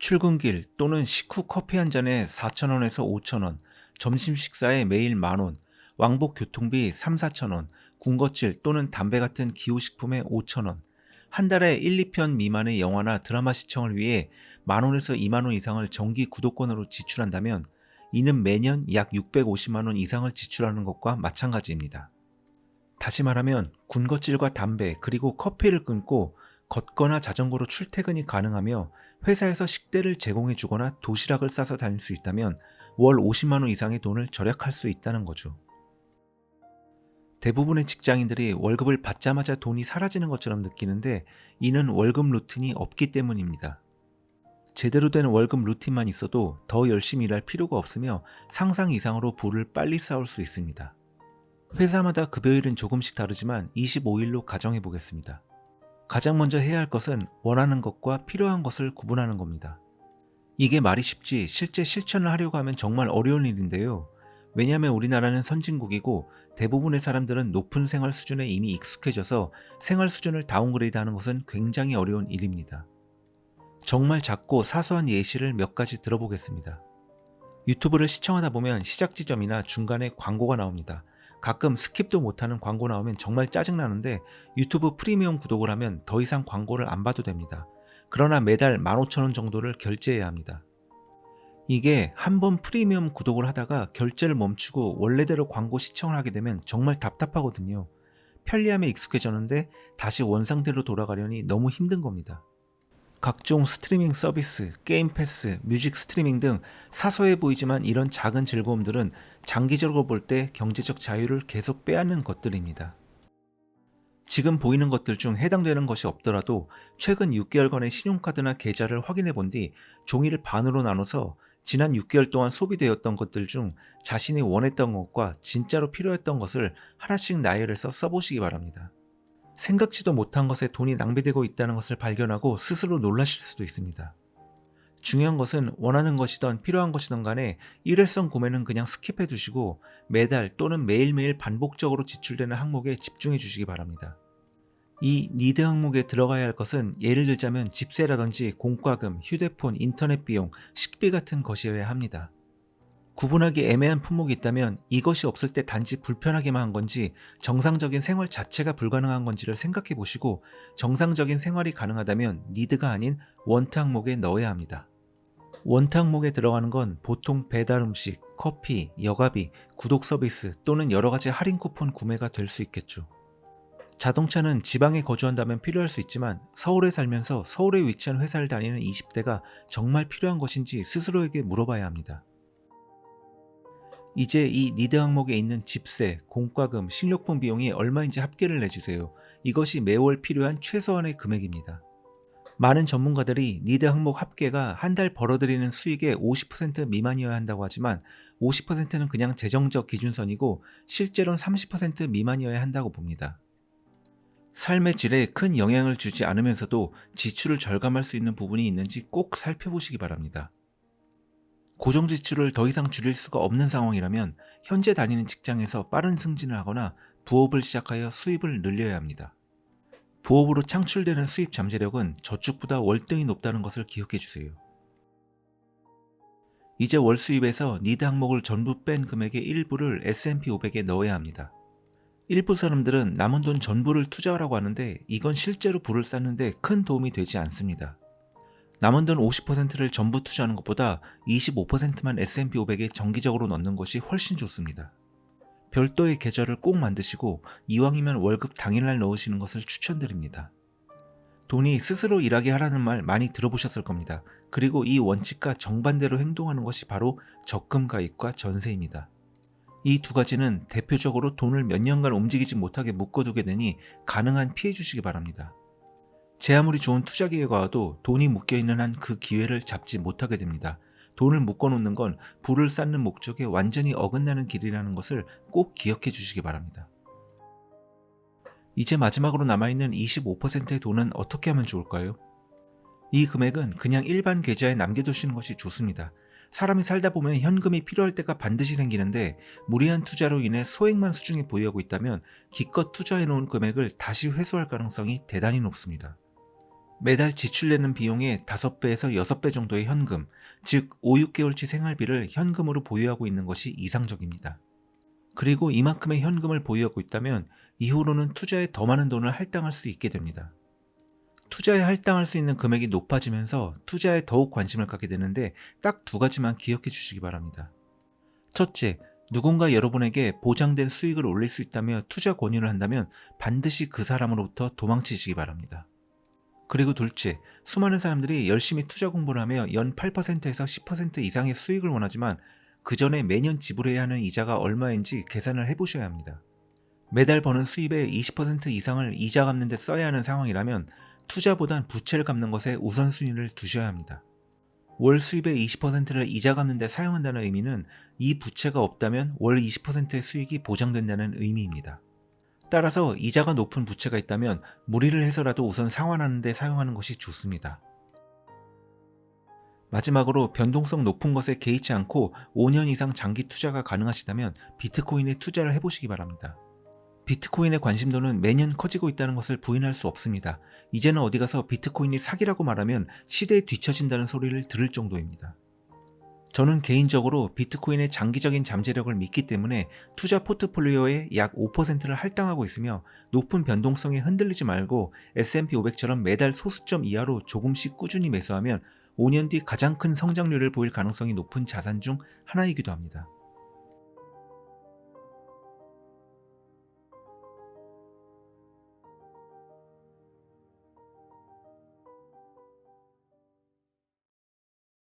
출근길 또는 식후 커피 한 잔에 4,000원에서 5,000원, 점심 식사에 매일 10,000원, 왕복 교통비 3, 4,000원, 군것질 또는 담배 같은 기호식품에 5,000원, 한 달에 1, 2편 미만의 영화나 드라마 시청을 위해 10,000원에서 20,000원 이상을 정기 구독권으로 지출한다면 이는 매년 약 650만 원 이상을 지출하는 것과 마찬가지입니다. 다시 말하면 군것질과 담배 그리고 커피를 끊고 걷거나 자전거로 출퇴근이 가능하며 회사에서 식대를 제공해 주거나 도시락을 싸서 다닐 수 있다면 월 50만 원 이상의 돈을 절약할 수 있다는 거죠. 대부분의 직장인들이 월급을 받자마자 돈이 사라지는 것처럼 느끼는데 이는 월급 루틴이 없기 때문입니다. 제대로 된 월급 루틴만 있어도 더 열심히 일할 필요가 없으며 상상 이상으로 부를 빨리 쌓을 수 있습니다. 회사마다 급여일은 조금씩 다르지만 25일로 가정해 보겠습니다. 가장 먼저 해야 할 것은 원하는 것과 필요한 것을 구분하는 겁니다. 이게 말이 쉽지 실제 실천을 하려고 하면 정말 어려운 일인데요. 왜냐하면 우리나라는 선진국이고 대부분의 사람들은 높은 생활 수준에 이미 익숙해져서 생활 수준을 다운그레이드 하는 것은 굉장히 어려운 일입니다. 정말 작고 사소한 예시를 몇 가지 들어보겠습니다. 유튜브를 시청하다 보면 시작 지점이나 중간에 광고가 나옵니다. 가끔 스킵도 못하는 광고 나오면 정말 짜증나는데 유튜브 프리미엄 구독을 하면 더 이상 광고를 안 봐도 됩니다. 그러나 매달 15,000원 정도를 결제해야 합니다. 이게 한 번 프리미엄 구독을 하다가 결제를 멈추고 원래대로 광고 시청을 하게 되면 정말 답답하거든요. 편리함에 익숙해졌는데 다시 원상대로 돌아가려니 너무 힘든 겁니다. 각종 스트리밍 서비스, 게임 패스, 뮤직 스트리밍 등 사소해 보이지만 이런 작은 즐거움들은 장기적으로 볼 때 경제적 자유를 계속 빼앗는 것들입니다. 지금 보이는 것들 중 해당되는 것이 없더라도 최근 6개월간의 신용카드나 계좌를 확인해 본 뒤 종이를 반으로 나눠서 지난 6개월 동안 소비되었던 것들 중 자신이 원했던 것과 진짜로 필요했던 것을 하나씩 나열해서 써보시기 바랍니다. 생각지도 못한 것에 돈이 낭비되고 있다는 것을 발견하고 스스로 놀라실 수도 있습니다. 중요한 것은 원하는 것이든 필요한 것이든 간에 일회성 구매는 그냥 스킵해 두시고 매달 또는 매일매일 반복적으로 지출되는 항목에 집중해 주시기 바랍니다. 이 니드 항목에 들어가야 할 것은 예를 들자면 집세라든지 공과금, 휴대폰, 인터넷 비용, 식비 같은 것이어야 합니다. 구분하기 애매한 품목이 있다면 이것이 없을 때 단지 불편하게만 한 건지 정상적인 생활 자체가 불가능한 건지를 생각해 보시고 정상적인 생활이 가능하다면 니드가 아닌 원트 항목에 넣어야 합니다. 원트 항목에 들어가는 건 보통 배달 음식, 커피, 여가비, 구독 서비스 또는 여러가지 할인 쿠폰 구매가 될 수 있겠죠. 자동차는 지방에 거주한다면 필요할 수 있지만 서울에 살면서 서울에 위치한 회사를 다니는 20대가 정말 필요한 것인지 스스로에게 물어봐야 합니다. 이제 이 니드 항목에 있는 집세, 공과금, 식료품 비용이 얼마인지 합계를 내주세요. 이것이 매월 필요한 최소한의 금액입니다. 많은 전문가들이 니드 항목 합계가 한 달 벌어들이는 수익의 50% 미만이어야 한다고 하지만 50%는 그냥 재정적 기준선이고 실제로는 30% 미만이어야 한다고 봅니다. 삶의 질에 큰 영향을 주지 않으면서도 지출을 절감할 수 있는 부분이 있는지 꼭 살펴보시기 바랍니다. 고정 지출을 더 이상 줄일 수가 없는 상황이라면 현재 다니는 직장에서 빠른 승진을 하거나 부업을 시작하여 수입을 늘려야 합니다. 부업으로 창출되는 수입 잠재력은 저축보다 월등히 높다는 것을 기억해 주세요. 이제 월 수입에서 니드 항목을 전부 뺀 금액의 일부를 S&P 500에 넣어야 합니다. 일부 사람들은 남은 돈 전부를 투자하라고 하는데 이건 실제로 부를 쌓는데 큰 도움이 되지 않습니다. 남은 돈 50%를 전부 투자하는 것보다 25%만 S&P 500에 정기적으로 넣는 것이 훨씬 좋습니다. 별도의 계좌를 꼭 만드시고 이왕이면 월급 당일날 넣으시는 것을 추천드립니다. 돈이 스스로 일하게 하라는 말 많이 들어보셨을 겁니다. 그리고 이 원칙과 정반대로 행동하는 것이 바로 적금 가입과 전세입니다. 이 두 가지는 대표적으로 돈을 몇 년간 움직이지 못하게 묶어두게 되니 가능한 피해 주시기 바랍니다. 제 아무리 좋은 투자 기회가 와도 돈이 묶여있는 한 그 기회를 잡지 못하게 됩니다. 돈을 묶어놓는 건 부를 쌓는 목적에 완전히 어긋나는 길이라는 것을 꼭 기억해 주시기 바랍니다. 이제 마지막으로 남아있는 25%의 돈은 어떻게 하면 좋을까요? 이 금액은 그냥 일반 계좌에 남겨두시는 것이 좋습니다. 사람이 살다 보면 현금이 필요할 때가 반드시 생기는데 무리한 투자로 인해 소액만 수중에 보유하고 있다면 기껏 투자해놓은 금액을 다시 회수할 가능성이 대단히 높습니다. 매달 지출되는 비용의 5배에서 6배 정도의 현금, 즉 5, 6개월치 생활비를 현금으로 보유하고 있는 것이 이상적입니다. 그리고 이만큼의 현금을 보유하고 있다면 이후로는 투자에 더 많은 돈을 할당할 수 있게 됩니다. 투자에 할당할 수 있는 금액이 높아지면서 투자에 더욱 관심을 갖게 되는데 딱 2가지만 기억해 주시기 바랍니다. 첫째, 누군가 여러분에게 보장된 수익을 올릴 수 있다며 투자 권유를 한다면 반드시 그 사람으로부터 도망치시기 바랍니다. 그리고 둘째, 수많은 사람들이 열심히 투자 공부를 하며 연 8%에서 10% 이상의 수익을 원하지만 그 전에 매년 지불해야 하는 이자가 얼마인지 계산을 해보셔야 합니다. 매달 버는 수입의 20% 이상을 이자 갚는 데 써야 하는 상황이라면 투자보단 부채를 갚는 것에 우선순위를 두셔야 합니다. 월 수입의 20%를 이자 갚는 데 사용한다는 의미는 이 부채가 없다면 월 20%의 수익이 보장된다는 의미입니다. 따라서 이자가 높은 부채가 있다면 무리를 해서라도 우선 상환하는 데 사용하는 것이 좋습니다. 마지막으로 변동성 높은 것에 개의치 않고 5년 이상 장기 투자가 가능하시다면 비트코인에 투자를 해보시기 바랍니다. 비트코인의 관심도는 매년 커지고 있다는 것을 부인할 수 없습니다. 이제는 어디 가서 비트코인이 사기라고 말하면 시대에 뒤처진다는 소리를 들을 정도입니다. 저는 개인적으로 비트코인의 장기적인 잠재력을 믿기 때문에 투자 포트폴리오의 약 5%를 할당하고 있으며 높은 변동성에 흔들리지 말고 S&P 500처럼 매달 소수점 이하로 조금씩 꾸준히 매수하면 5년 뒤 가장 큰 성장률을 보일 가능성이 높은 자산 중 하나이기도 합니다.